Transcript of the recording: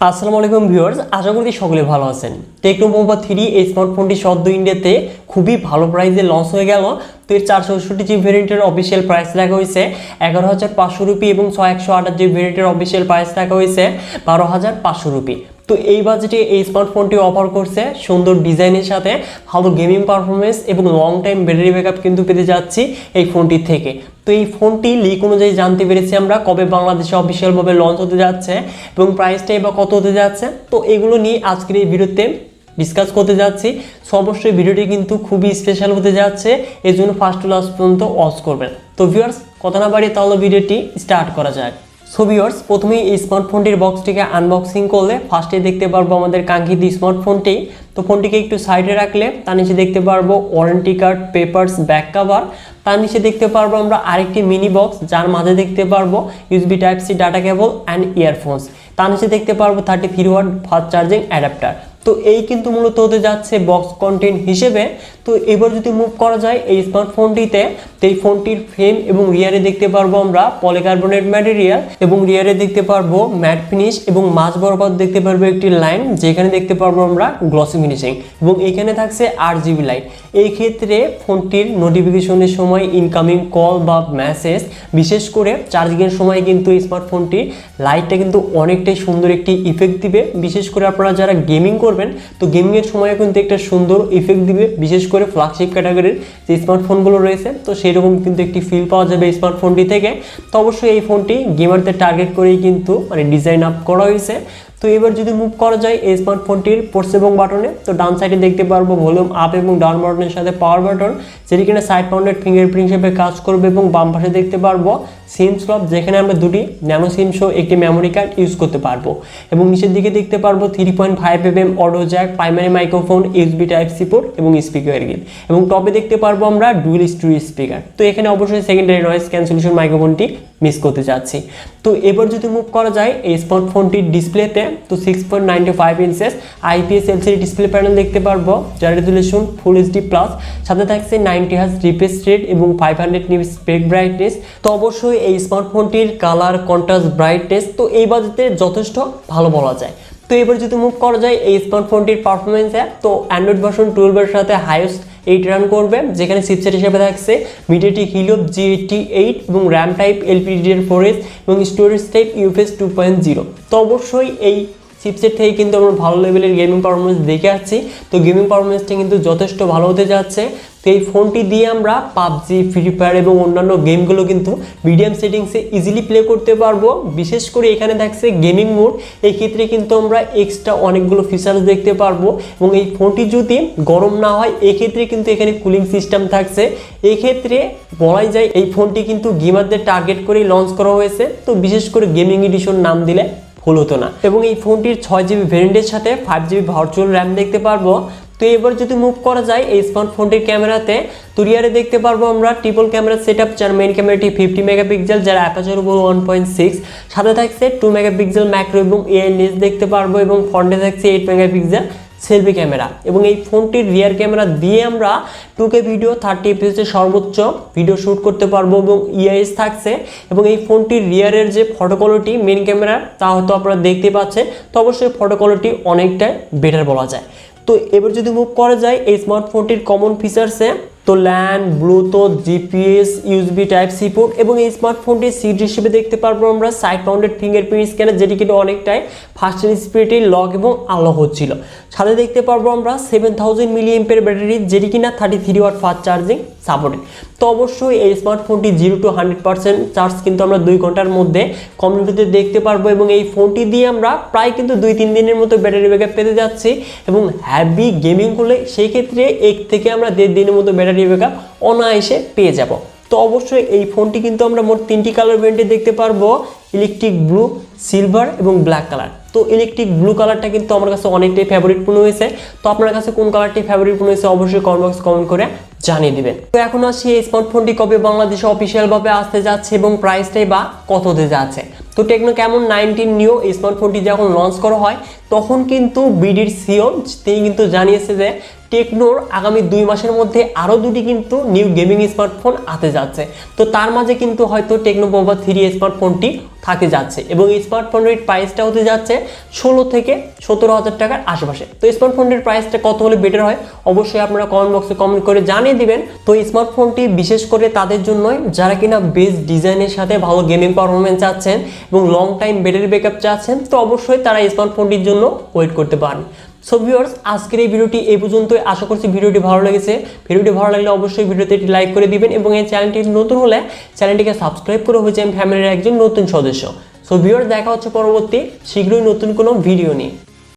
আসসালামু আলাইকুম ভিউয়ার্স, আশা করি সকলে ভালো আছেন। টেকনো পোকো 3 এই স্মার্টফোনটি সদ্য ইন্ডিয়াতে খুবই ভালো প্রাইসে লঞ্চ হয়ে গেল। তো এর 464 ভেরিয়েন্টের অফিসিয়াল প্রাইস রাখা হয়েছে 11,500 রুপি এবং 6128 ভেরিয়েন্টের অফিসিয়াল প্রাইস রাখা হয়েছে 12,500 রুপি। তো এই বাজেটে এই স্মার্টফোনটি অফার করছে সুন্দর ডিজাইনের সাথে ভালো গেমিং পারফরমেন্স এবং লং টাইম ব্যাটারি ব্যাকআপ কিন্তু পেতে যাচ্ছি এই ফোনটির থেকে। তো এই ফোনটি লিক অনুযায়ী জানতে পেরেছি আমরা কবে বাংলাদেশে অফিসিয়ালভাবে লঞ্চ হতে যাচ্ছে এবং প্রাইসটাই বা কত হতে যাচ্ছে। তো এগুলো নিয়ে আজকের এই ভিডিওতে ডিসকাস করতে যাচ্ছি। সো অবশ্যই ভিডিওটি কিন্তু খুবই স্পেশাল হতে যাচ্ছে, এই জন্য ফার্স্ট টু লাস্ট পর্যন্ত ওয়াচ করবেন। তো ভিউয়ার্স, কথা না বাড়িয়ে তাহলে ভিডিওটি স্টার্ট করা যাক। সো ভিউয়ার্স, প্রথমেই এই স্মার্টফোনটির বক্সটিকে আনবক্সিং করলে ফার্স্টে দেখতে পারবো আমাদের কাঙ্ক্ষিত স্মার্টফোনটি। তো ফোনটিকে একটু সাইডে রাখলে তার নিচে দেখতে পারবো warranty card, papers, back cover. তার নিচে দেখতে পারবো আমরা আরেকটি মিনি বক্স, যার মাঝে দেখতে পারবো USB type C data cable and earphones. তার নিচে দেখতে পারবো 33 ওয়াট ফাস্ট চার্জিং অ্যাডাপ্টার। তো এই কিন্তু মূলত হতে যাচ্ছে বক্স কন্টেন্ট হিসেবে। তো এবার যদি মুভ করা যায় এই স্মার্টফোনটিতে, তো এই ফোনটির ফ্রেম এবং রিয়ারে দেখতে পারবো আমরা পলিকার্বনেট ম্যাটেরিয়াল এবং রিয়ারে দেখতে পারবো ম্যাট ফিনিশ এবং মাঝ বরাবর দেখতে পারবো একটি লাইন, যেখানে দেখতে পারবো আমরা গ্লসি ফিনিশিং এবং এখানে থাকছে 8GB লাইট। এই ক্ষেত্রে ফোনটির নোটিফিকেশনের সময় ইনকামিং কল বা মেসেজ, বিশেষ করে চার্জিংয়ের সময় কিন্তু এই স্মার্টফোনটির লাইটটা কিন্তু অনেকটাই সুন্দর একটি ইফেক্ট দিবে। বিশেষ করে আপনারা যারা গেমিং করবেন, তো গেমিংয়ের সময় কিন্তু একটা সুন্দর ইফেক্ট দিবে, বিশেষ করে ফ্ল্যাগশিপ ক্যাটাগরির যে স্মার্টফোনগুলো রয়েছে। তো সেরকম কিন্তু একটি ফিল পাওয়া যাবে এই স্মার্টফোনটি থেকে। তো অবশ্যই এই ফোনটি গেমারদের টার্গেট করেই কিন্তু ডিজাইন আপ করা হয়েছে। তো এবার যদি মুভ করা যায় এই স্মার্টফোনটির পোর্টস এবং বাটনে, তো ডান সাইডে দেখতে পারবো ভলিউম আপ এবং ডাউন বাটনের সাথে পাওয়ার বাটন, যেটি কিনা সাইড মাউন্টেড ফিঙ্গারপ্রিন্ট হিসেবে কাজ করবে। এবং বাম পাশে দেখতে পারবো সিম স্লট, যেখানে আমরা দুটি ন্যানো সিম সহ একটি মেমোরি কার্ড ইউজ করতে পারবো। এবং নিচের দিকে দেখতে পারবো 3.5mm audio jack, primary microphone, USB type C port এবং স্পিকার গিট। এবং টপে দেখতে পারবো আমরা ডুয়াল স্টুডিও স্পিকার। তো এখানে অবশ্যই সেকেন্ডারি নয়েজ ক্যান্সেলেশন মাইক্রোফোনটি মিস করতে যাচ্ছি। তো এবার যদি মুভ করা যায় এই স্মার্টফোনটির ডিসপ্লেতে, তো 6.95 inches IPS LCD display panel দেখতে পারবো, যার রেজুলেশন ফুল HD প্লাস, সাথে থাকছে 90 হার্জ রিফ্রেশ রেট এবং 500 নিটস স্পেক ব্রাইটনেস। তো অবশ্যই এই স্মার্টফোনটির কালার, কন্ট্রাস্ট, ব্রাইটনেস তো এই বাজেটে যথেষ্ট ভালো বলা যায়। তো এবার যদি মুভ করা যায় এই স্মার্টফোনটির পারফরমেন্সে, তো অ্যান্ড্রয়েড ভার্সন 12 এর সাথে হাইয়েস্ট 8 রান করবে, যেখানে চিপসেট হিসেবে থাকছে MediaTek Helio G88 এবং র্যাম টাইপ LPDDR4S এবং স্টোরেজ টাইপ UFS 2.0। তো অবশ্যই এই চিপসেট থেকে কিন্তু আমরা ভালো লেভেলের গেমিং পারফরমেন্স দেখে আসছি। তো গেমিং পারফরমেন্সটা কিন্তু যথেষ্ট ভালো হতে যাচ্ছে। তো এই ফোনটি দিয়ে আমরা পাবজি, ফ্রি ফায়ার এবং অন্যান্য গেমগুলো কিন্তু মিডিয়াম সেটিংসে ইজিলি প্লে করতে পারবো। বিশেষ করে এখানে থাকছে গেমিং মোড, এই ক্ষেত্রে কিন্তু আমরা এক্সট্রা অনেকগুলো ফিচার্স দেখতে পারবো। এবং এই ফোনটি যদি গরম না হয়, এক্ষেত্রে কিন্তু এখানে কুলিং সিস্টেম থাকছে। এক্ষেত্রে বলাই যায় এই ফোনটি কিন্তু গেমারদের টার্গেট করেই লঞ্চ করা হয়েছে। তো বিশেষ করে গেমিং এডিশন নাম দিলে ভুল হতো না। এবং এই ফোনটির 6GB ভেরিয়েন্টের সাথে 5GB ভার্চুয়াল র্যাম দেখতে পারবো। তো এবার যদি মুভ করা যায় এই স্মার্টফোনটির ক্যামেরাতে, তো রিয়ারে দেখতে পারবো আমরা ট্রিপল ক্যামেরা সেটআপ, যার মেইন ক্যামেরাটি 50 মেগাপিক্সেল, যার অ্যাপারচার হলো 1.6, সাথে থাকছে 2 মেগাপিক্সেল ম্যাক্রো এবং AI লেন্স দেখতে পারবো। এবং ফ্রন্টে থাকছে 8 মেগাপিক্সেল সেলফি ক্যামেরা। এবং এই ফোনটির রিয়ার ক্যামেরা দিয়ে আমরা 2K ভিডিও 30 fps সর্বোচ্চ ভিডিও শ্যুট করতে পারবো এবং EIS থাকছে। এবং এই ফোনটির রিয়ারের যে ফটো কোয়ালিটি মেইন ক্যামেরা, তা হয়তো আপনারা দেখতে পাচ্ছেন। তো অবশ্যই ফটো কোয়ালিটি অনেকটাই বেটার বলা যায়। তো এবার যদি মুভ করা যায় এই স্মার্টফোনটির কমন ফিচার্সে, তো LAN, bluetooth, GPS, USB type C port এবং এই স্মার্টফোনটির সিট হিসেবে দেখতে পারবো আমরা সাইড মাউন্টেড ফিঙ্গারপ্রিন্ট স্ক্যানার, যেটি কিন্তু অনেকটাই ফাস্ট স্পিডে লক এবং আনলক হচ্ছিল। সাথে দেখতে পারবো আমরা 7000 mAh ব্যাটারি, যেটি কিনা 33 ওয়াট ফাস্ট চার্জিং সাপোর্টেড। তো অবশ্যই এই স্মার্টফোনটি 0 to 100% চার্জ কিন্তু আমরা 2 ঘন্টার মধ্যে কমিউনিটিতে দেখতে পারবো। এবং এই ফোনটি দিয়ে আমরা প্রায় কিন্তু 2-3 দিনের মতো ব্যাটারি ব্যাকআপ পেতে যাচ্ছি। এবং হ্যাভি গেমিং করলে সেই ক্ষেত্রে 1 থেকে আমরা 1.5 দিনের মতো ব্যাটারি ব্যাকআপ অনায়াসে পেয়ে যাব। তো অবশ্যই এই ফোনটি কিন্তু আমরা মোট 3টি কালার ভেরিয়েন্টে দেখতে পারবো, ইলেকট্রিক ব্লু, সিলভার এবং ব্ল্যাক কালার। তো ইলেকট্রিক ব্লু কালারটা কিন্তু আমার কাছে অনেকটাই ফেভারিট মনে হয়েছে। তো আপনার কাছে কোন কালারটি ফেভারিট মনে হয়েছে অবশ্যই কমেন্ট বক্সে কমেন্ট করে জানিয়ে দিবেন। তো এখন আসি এই স্মার্টফোনটি কবে বাংলাদেশে অফিসিয়ালভাবে আসতে যাচ্ছে এবং প্রাইসটাই বা কত হতে যাচ্ছে। তো টেকনো ক্যামন 19 নিও এই স্মার্টফোনটি যখন লঞ্চ করা হয়, তখন কিন্তু বিডির সিও তিনি কিন্তু জানিয়েছে যে টেকনোর আগামী 2 মাসের মধ্যে আরও দুটি কিন্তু নিউ গেমিং স্মার্টফোন আসতে যাচ্ছে। তো তার মাঝে কিন্তু হয়তো টেকনো পোকো 3 স্মার্টফোনটি থাকতে যাচ্ছে এবং এই স্মার্টফোনের প্রাইসটা হতে যাচ্ছে 16 থেকে 17,000 টাকার আশেপাশে। তো স্মার্টফোনের প্রাইসটা কত হলে বেটার হয় অবশ্যই আপনারা কমেন্ট বক্সে কমেন্ট করে জানিয়ে দিবেন। তো এই স্মার্টফোনটি বিশেষ করে তাদের জন্যই যারা কিনা বেস্ট ডিজাইনের সাথে ভালো গেমিং পারফরমেন্স চাচ্ছেন এবং লং টাইম ব্যাটারি ব্যাকআপ চাচ্ছেন, তো অবশ্যই তারা এই স্মার্টফোনটির জন্য ওয়েট করতে পারেন। সো ভিউয়ার্স, আজকের এই ভিডিওটি এই পর্যন্তই। আশা করছি ভিডিওটি ভালো লেগেছে। ভিডিওটি ভালো লাগলে অবশ্যই ভিডিওতে একটি লাইক করে দিবেন এবং এই চ্যানেলটি নতুন হলে চ্যানেলটিকে সাবস্ক্রাইব করে হয়ে যান ফ্যামিলির একজন নতুন সদস্য। সো ভিউয়ার্স, দেখা হচ্ছে পরবর্তী শীঘ্রই নতুন কোনো ভিডিও নিয়ে।